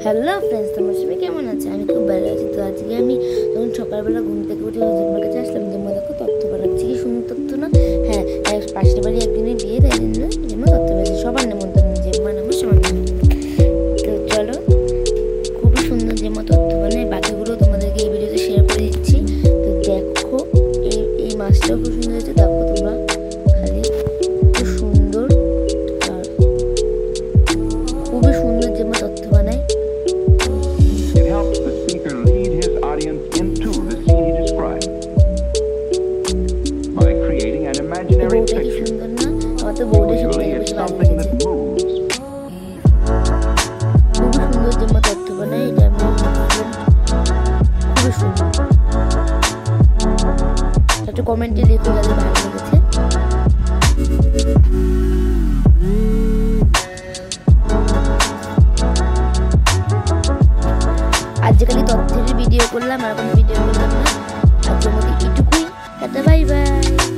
Hello friends, তোমার সবাই কেমন আছে? আমি খুব ভালো আছি। তো আজকে আমি যখন সকালবেলা ঘুম থেকে উঠে জেম্মার কাছে আসলাম, জেম্মা দেখো তথ্য বানাচ্ছি। কি সুন্দর তথ্য না? হ্যাঁ, পাশের বাড়ি একদিনের বিয়ে, তাই জন্য জেম্মা তথ্য বানাচ্ছে। সবার নেমন্তন্ন, জেম্মা নামো সবার নেমন্তন্ন। তো চলো, খুবই সুন্দর জেম্মা তথ্য বানায়। বাকিগুলো তোমাদেরকে এই ভিডিওতে শেয়ার করে দিচ্ছি। তো দেখো, এই মাছটাও খুব সুন্দর হয়েছে। দেখো তোমরা খালি খুব সুন্দর, আর খুবই সুন্দর জেম্মা তথ্য বানায়। বউটা কি সুন্দর না? আমার তো বউটার সাথে বেশি ভালো লেগেছে। খুবই সুন্দর জেম্মা তথ্য বানায়। এটা আমি খুবই সুন্দর। একটা কমেন্টে লিখে যাদের ভালো লেগেছে। আজকাল তথ্যের ভিডিও করলাম, আর কোনো ভিডিও করলাম না। আজকের মতো এটুকুই। Tata, bye bye.